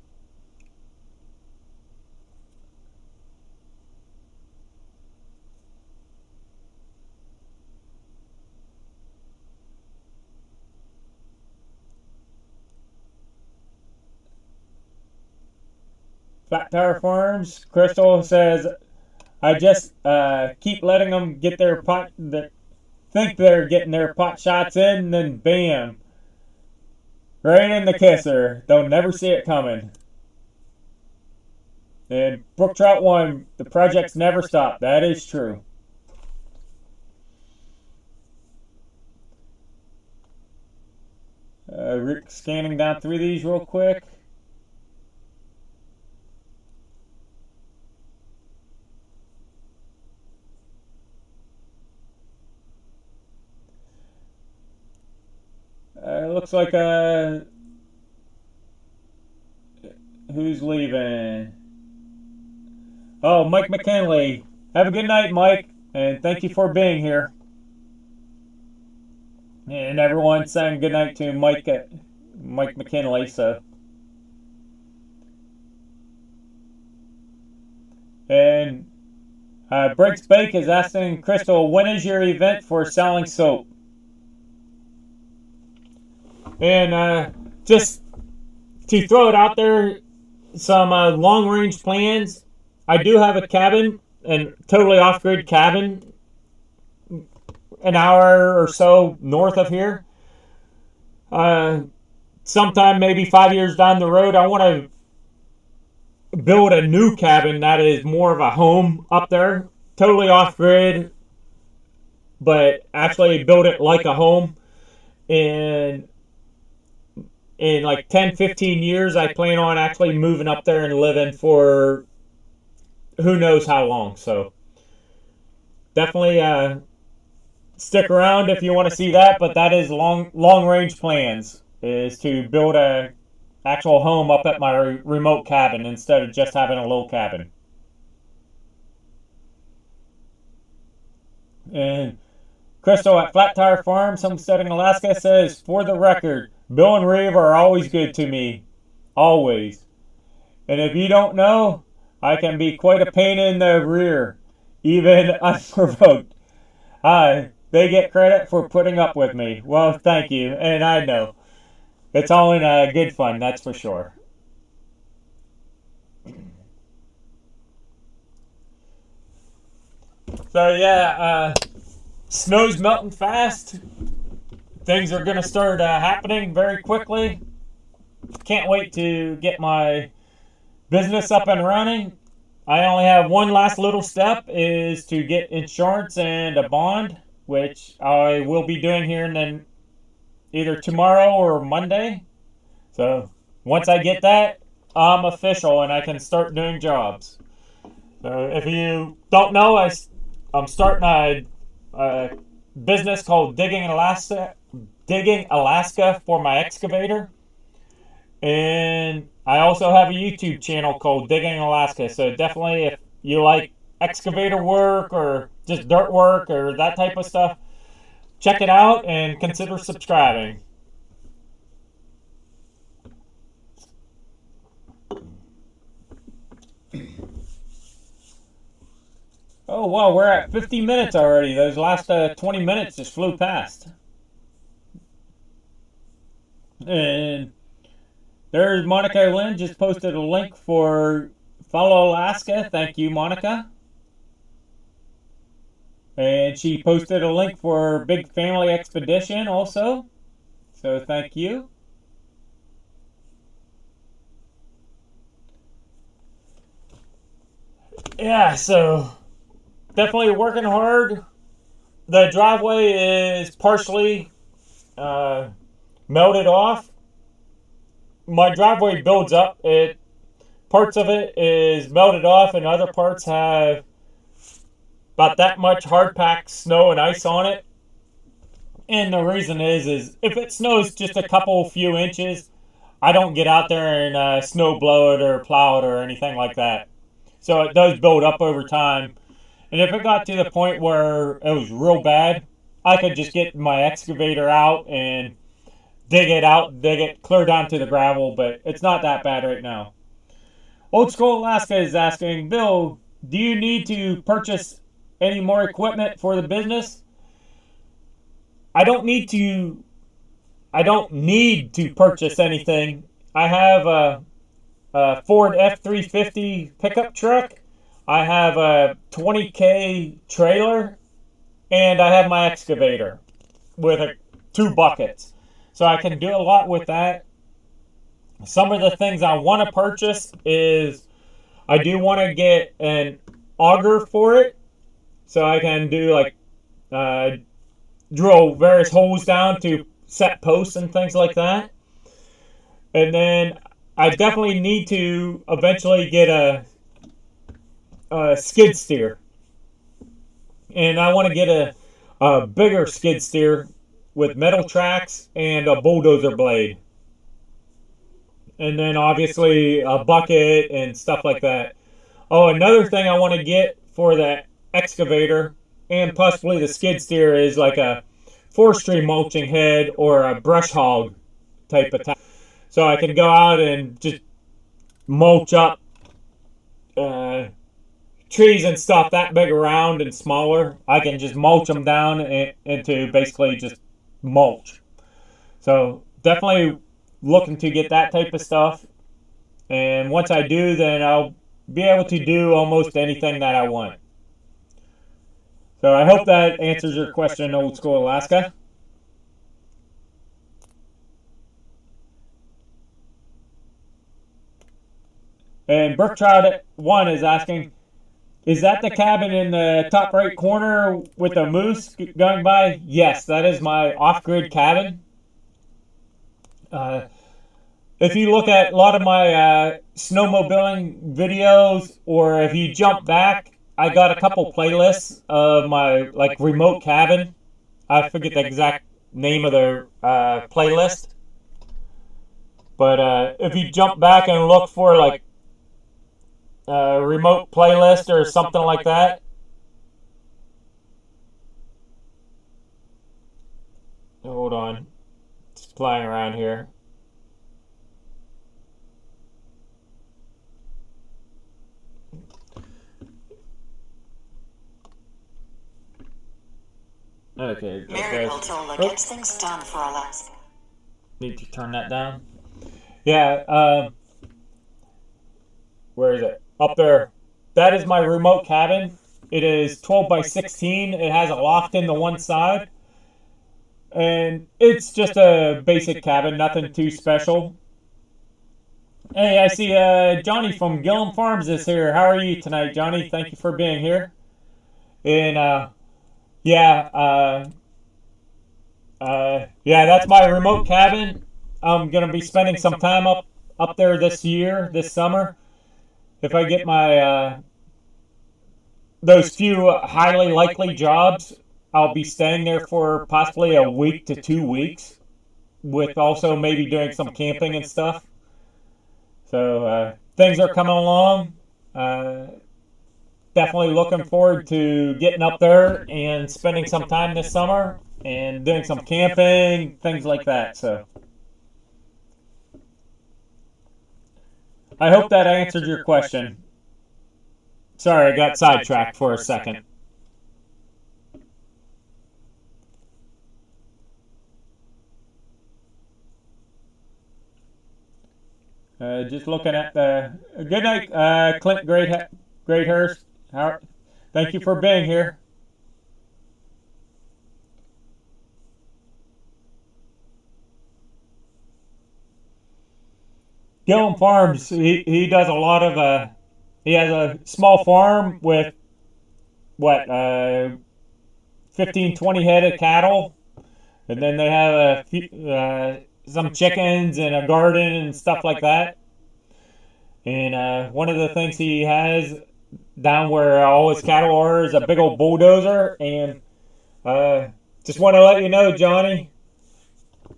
Flat Tire Farms. Crystal says, I just keep letting them get their pot, think they're getting their pot shots in, and then bam, right in the kisser. They'll never see it coming. And Brook Trout 1, the projects never stop. That is true. Rick scanning down through these real quick. Looks like who's leaving? Oh, Mike McKinley. Have a good night, Mike, and thank you for being here. And everyone saying good night to Mike McKinley. So, and Breaks Bake is asking Crystal, when is your event for selling soap? And just to throw it out there, some long-range plans. I do have a cabin, a totally off-grid cabin, an hour or so north of here. Sometime maybe 5 years down the road, I want to build a new cabin that is more of a home up there, totally off-grid, but actually build it like a home. And in like 10, 15 years, I plan on actually moving up there and living for who knows how long. So definitely stick around if you want to see that. But that is long range plans, is to build a actual home up at my remote cabin instead of just having a little cabin. And Crystal at Flat Tire Farms, Homesteading, Alaska says, for the record, Bill and Reeve are always good to me. Always. And if you don't know, I can be quite a pain in the rear, even unprovoked. They get credit for putting up with me. Well, thank you, and I know. It's all in good fun, that's for sure. So yeah, snow's melting fast. Things are going to start happening very quickly. Can't wait to get my business up and running. I only have one last little step, is to get insurance and a bond, which I will be doing here and then either tomorrow or Monday. So once I get that, I'm official and I can start doing jobs. So if you don't know, I'm starting a business called Digging Alaska for my excavator. And I also have a YouTube channel called Digging Alaska. So definitely, if you like excavator work or just dirt work or that type of stuff, check it out and consider subscribing. Oh, wow, we're at 50 minutes already. Those last 20 minutes just flew past. And there's Monica Lynn just posted a link for Follow Alaska. Thank you, Monica. And she posted a link for Big Family Expedition also. So thank you. Yeah, so definitely working hard. The driveway is partially melted off. My driveway builds up. Parts of it is melted off, and other parts have about that much hard packed snow and ice on it. And the reason is if it snows just a few inches, I don't get out there and snow blow it or plow it or anything like that. So it does build up over time. And if it got to the point where it was real bad, I could just get my excavator out and dig it clear down to the gravel, but it's not that bad right now. Old School Alaska is asking, Bill, do you need to purchase any more equipment for the business? I don't need to purchase anything. I have Ford F-350 pickup truck. I have a 20K trailer, and I have my excavator with 2 buckets. So I can do a lot with that. Some of the things I want to purchase is I do want to get an auger for it, so I can do like drill various holes down to set posts and things like that. And then I definitely need to eventually get a skid steer, and I want to get a bigger skid steer with metal tracks and a bulldozer blade. And then obviously a bucket and stuff like that. Oh, another thing I want to get for the excavator and possibly the skid steer is like a forestry mulching head or a brush hog type of type. So I can go out and just mulch up trees and stuff that big around and smaller. I can just mulch them down into basically just mulch. So definitely looking to get that type of stuff, and once I do, then I'll be able to do almost anything that I want. So I hope that answers your question, Old School Alaska. And Brooktrout 1 is asking, is that the cabin in the top right corner with the moose going by? Yes, that is my off-grid cabin. If you look at a lot of my snowmobiling videos, or if you jump back, I got a couple playlists of my like remote cabin. I forget the exact name of the playlist, but if you jump back and look for like remote playlist or something like that, hold on, just flying around here. Okay. Miracle Tola gets things done for Alaska. Need to turn that down. Yeah. Where is it? Up there. That is my remote cabin. It is 12 by 16. It has a loft in the one side, and it's just a basic cabin, nothing too special. Hey, I see Johnny from Gillum Farms is here. How are you tonight, Johnny? Thank you for being here. And yeah, that's my remote cabin. I'm gonna be spending some time up there this summer. If I get my those few highly likely jobs, I'll be staying there for possibly a week to 2 weeks, with also maybe doing some camping and stuff. So things are coming along. Definitely looking forward to getting up there and spending some time this summer and doing some camping, things like that. So I hope that answered your question. Sorry, I got sidetracked for a second. Just looking at the good night, Clint Greathurst. Thank you for being here. Gillum Farms, he does a lot of, he has a small farm with, 15, 20 head of cattle. And then they have some chickens and a garden and stuff like that. And one of the things he has down where all his cattle are is a big old bulldozer. And just want to let you know, Johnny,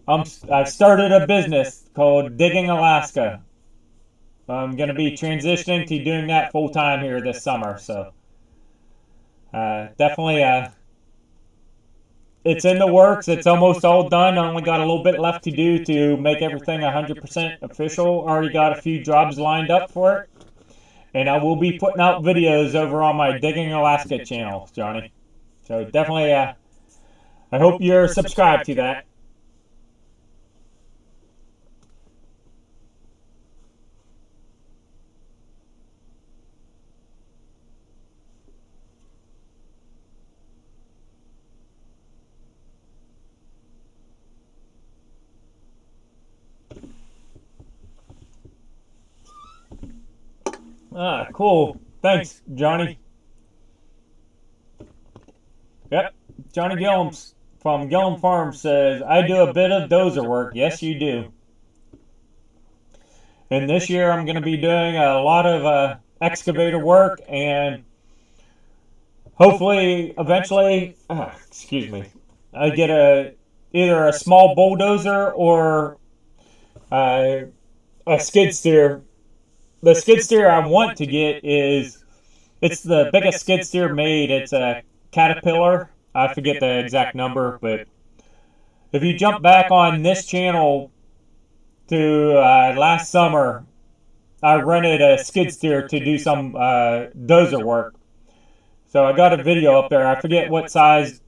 I've started a business called Digging Alaska. I'm going to be transitioning to doing that full time here this summer. So definitely it's in the works. It's almost all done. I only got a little bit left to do to make everything 100% official. Already got a few jobs lined up for it. And I will be putting out videos over on my Digging Alaska channel, Johnny. So definitely, I hope you're subscribed to that. Ah, cool. Thanks, Johnny. Yep. Johnny Gillums from Gillum Farm says, I do a bit of dozer work. Yes, you do. And this year I'm going to be doing a lot of excavator work, and hopefully, eventually, excuse me, I get either a small bulldozer or a skid steer. The skid steer I want to get it's the biggest skid steer made. It's a Caterpillar. I forget the exact number, but if you jump back on this channel to last summer, I rented a skid steer to do some dozer work. So I got a video up there. I forget what size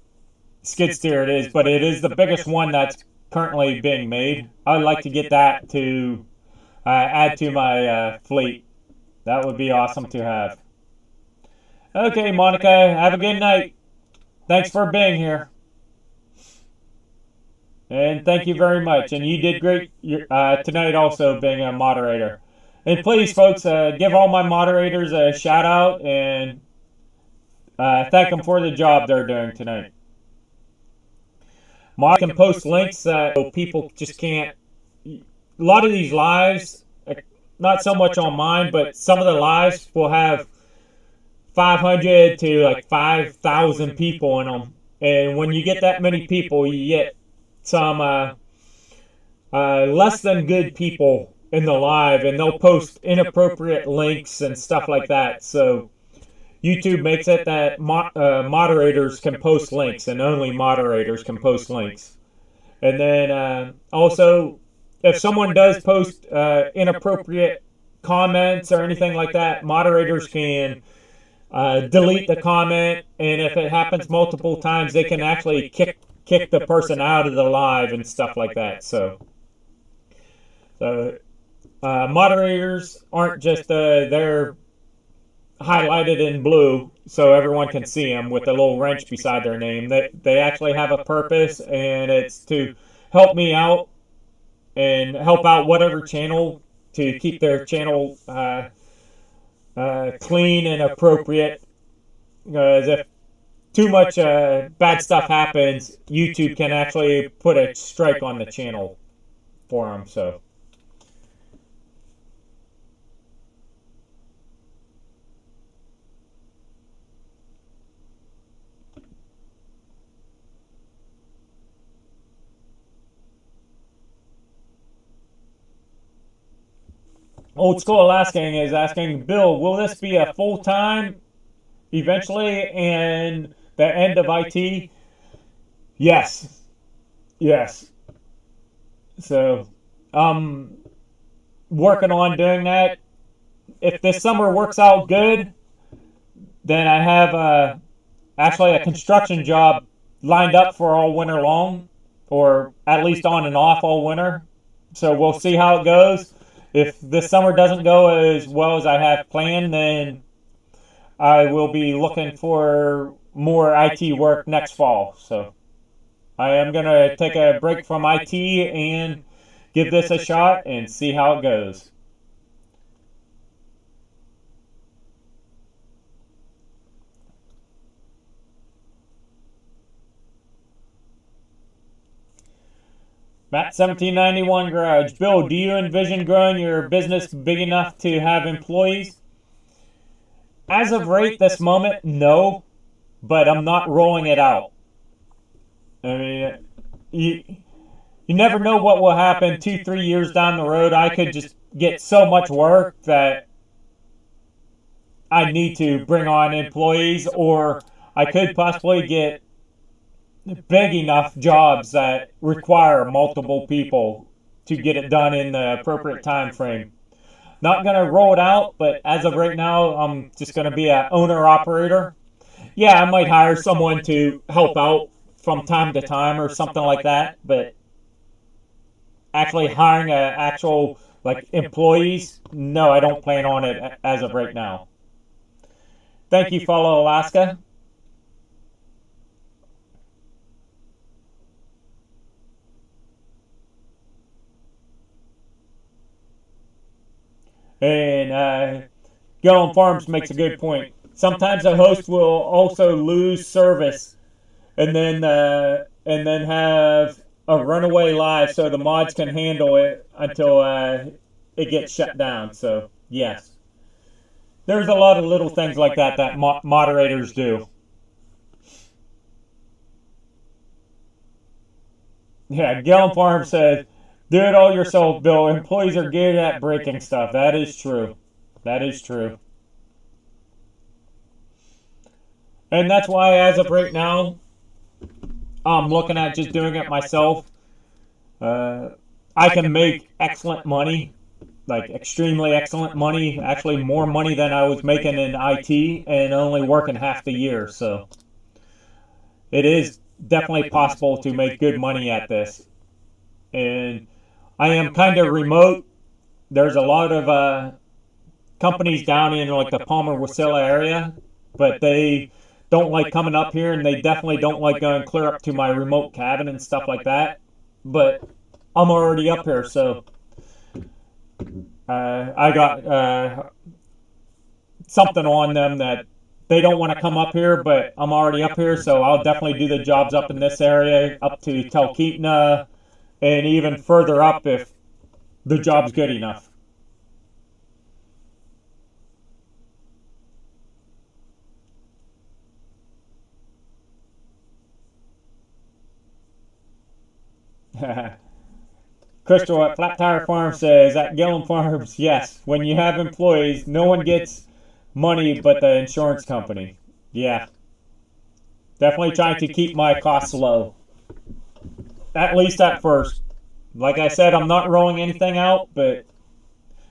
skid steer it is, but it is the biggest one that's currently being made. I'd like to get that to add to my fleet. That would be awesome to have. Okay, Monica, have a good night. Thanks for being here. And thank you very much. And you did great tonight also, being a moderator. And please, folks, give all my moderators a shout out and thank them for the job they're doing tonight. I can post links so people just can't. A lot of these lives, not so much on mine, but some of the lives will have 500 to like 5,000 people in them. And when you get that many people, you get some less than good people in the live, and they'll post inappropriate links and stuff like that. So YouTube makes it that moderators can post links, and only moderators can post links. And then also, if someone does post inappropriate comments or anything like that, moderators can delete the comment, and if it happens multiple times, they can actually kick the person out of the live and stuff like that. So moderators aren't just they're highlighted in blue so everyone can see them with a little wrench beside their name. They actually have a purpose, and it's to help me out and help out whatever channel to keep their channel clean and appropriate. Because if too much bad stuff happens, YouTube can actually put a strike on the channel for them. So. Old School Alaskan is asking, Bill, will this be a full-time eventually and the end of IT? Yes. Yes. So, I'm working on doing that. If this summer works out good, then I have actually a construction job lined up for all winter long, or at least on and off all winter. So we'll see how it goes. If this summer doesn't go as well as I have planned, then I will be looking for more IT work next fall. So I am going to take a break from IT and give this a shot and see how it goes. Matt 1791 Garage. Bill, do you envision growing your business big enough to have employees? As of right this moment, no, but I'm not rolling it out. I mean, you never know what will happen 2-3 years down the road. I could just get so much work that I need to bring on employees, or I could possibly get big enough jobs that require multiple people to get it done in the appropriate time frame. Not going to roll it out, but as of right now, I'm just going to be an owner-operator. Yeah, I might hire someone to help out from time to time or something like that, but actually hiring actual like employees, no, I don't plan on it as of right now. Thank you, Follow Alaska. And Gillum Farms makes a good point. Sometimes a host will also lose service and then have a runaway live so the mods can handle it until it gets shut down. So, yes. There's a lot of little things like that that moderators do. Yeah, Gillum Farm says, do it all yourself, Bill. Employees are good at breaking stuff. That is true. That is true. And that's why, as of right now, I'm looking at just doing it myself. I can make excellent money, like extremely excellent money, actually more money than I was making in IT and only working half the year. So it is definitely possible to make good money at this. And I am kind of remote. There's a lot of companies down in like the Palmer-Wasilla area, but they don't like coming up here, and they definitely don't like going clear up to my remote cabin and stuff like that. But I'm already up here, so I got something on them that they don't want to come up here, but I'm already up here, so I'll definitely do the jobs up in this area, up to Talkeetna, and even further up if the job's good enough. Crystal at Flat Tire Farm says, at Gillum Farms, yes, when you have employees, no one gets money but the insurance company. Yeah. Definitely trying to keep my costs low. At least at first. Like I said, I'm not rolling anything out, but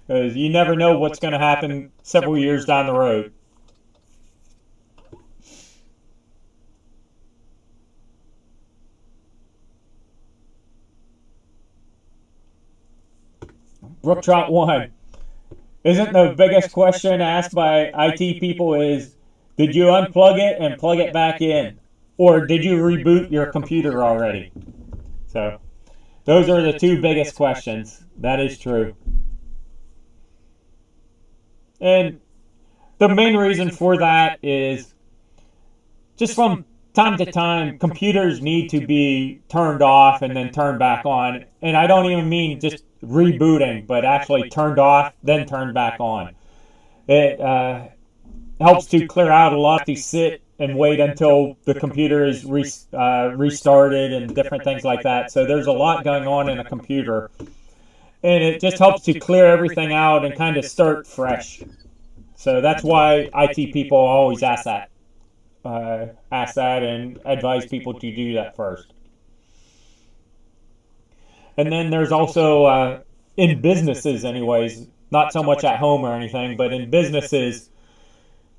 because you never know what's going to happen several years down the road. Brooktrot 1. Isn't the biggest question asked by IT people is, did you unplug it and plug it back in? Or did you reboot your computer already? So, those are the two biggest questions. That is true. And the main reason for that is just from time to time, computers need to be turned off and then turned back on. And I don't even mean just rebooting, but actually turned off, then turned back on. It helps to clear out a lot to sit and wait until the computer is restarted and different things like that. So there's a lot going on in a computer. And it just helps to clear everything out and kind of start fresh. So that's why IT people always ask that and advise people to do that first. And then there's also, in businesses anyways, not so much at home or anything, but in businesses,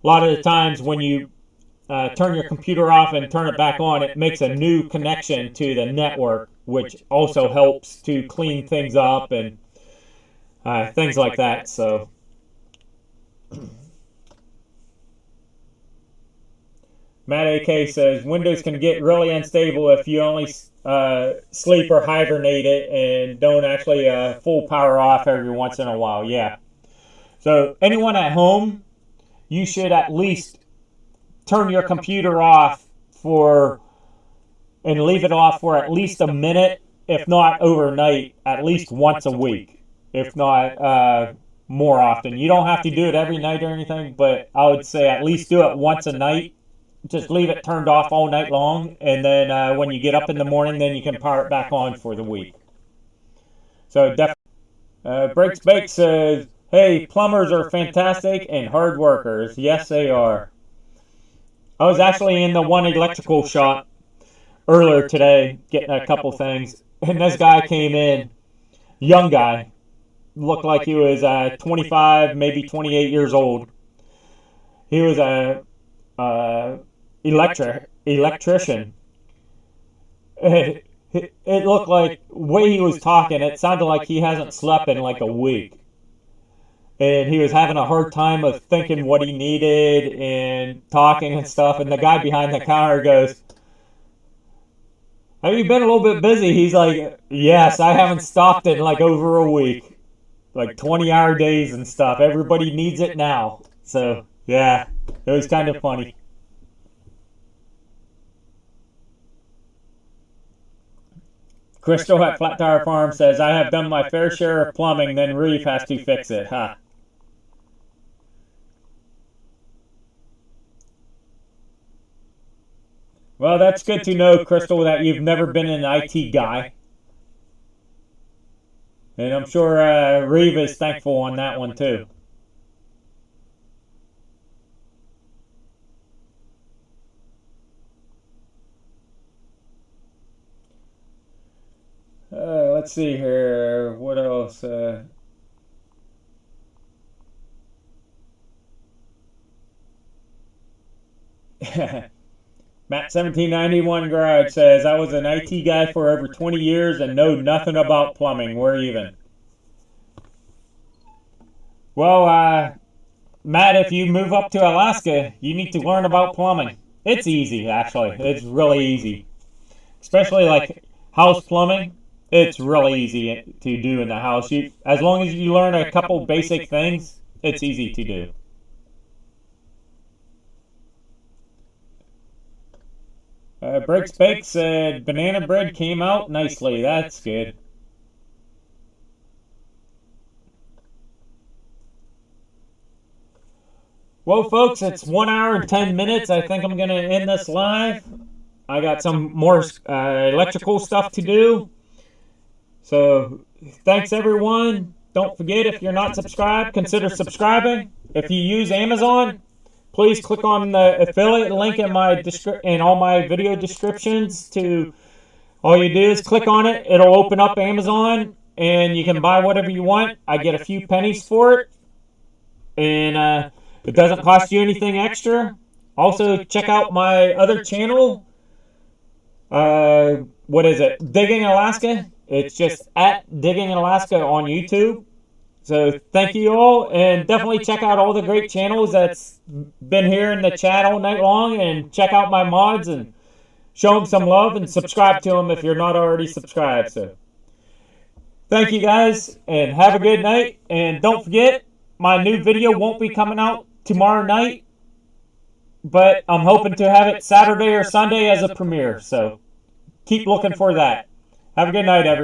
a lot of the times when you turn your computer off and turn it back on, it makes a new connection to the network, which also helps to clean things up and things like that. So Matt AK says, Windows can get really unstable if you only sleep or hibernate it and don't actually full power off every once in a while. Yeah. So anyone at home, you should at least turn your computer off and leave it off for at least a minute, if not overnight, at least once a week, if not more often. You don't have to do it every night or anything, but I would say at least do it once a night. Just leave it turned off all night long, and then when you get up in the morning, then you can power it back on for the week. So definitely. Breaks Bake says, hey, plumbers are fantastic and hard workers. Yes, they are. I was actually in the one electrical shop earlier today, getting a couple things, and this guy came in, young guy, looked like he was 25, maybe 28 years old. He was a electrician. It looked like, the way he was talking, it sounded like he hasn't slept in like a week. And he was having a hard time of thinking what he needed and talking and stuff. And the guy behind the counter goes, have you been a little bit busy? He's like, yes, I haven't stopped in like over a week. Like 20-hour days and stuff. Everybody needs it now. So, yeah, it was kind of funny. Crystal at Flat Tire Farm says, I have done my fair share of plumbing, then Reef has to fix it. Huh. Well, that's good to know, Crystal, that you've never been an IT guy. And I'm sure Reeve is thankful on that one, too. Let's see here. What else? Matt 1791 Garage says, I was an IT guy for over 20 years and know nothing about plumbing. We're even. Well, Matt, if you move up to Alaska, you need to learn about plumbing. It's easy, actually. It's really easy. Especially like house plumbing. It's really easy to do in the house. As long as you learn a couple basic things, it's easy to do. Breaks Bake said, banana bread came out nicely. That's good. Well, folks, it's 1 hour and 10 minutes. I think I'm going to end this live. I got some more electrical stuff to do. So, thanks everyone. Don't forget, if you're not subscribed, consider subscribing. If you use Amazon, please click on the affiliate link in all my video descriptions. All you do is click on it. It'll open up Amazon, and you can buy whatever you want. I get a few pennies for it, and it doesn't cost you anything extra. Also, check out my other channel. What is it? Digging Alaska. It's just at Digging Alaska on YouTube. So thank you all, and definitely check out all the great channels that's been here in the chat all night long, and check out my mods and show them some love and subscribe to them if you're not already subscribed. So thank you guys, and have a good night. And don't forget, my new video won't be coming out tomorrow night, but I'm hoping to have it Saturday or Sunday as a premiere. So keep looking for that. Have a good night, everyone.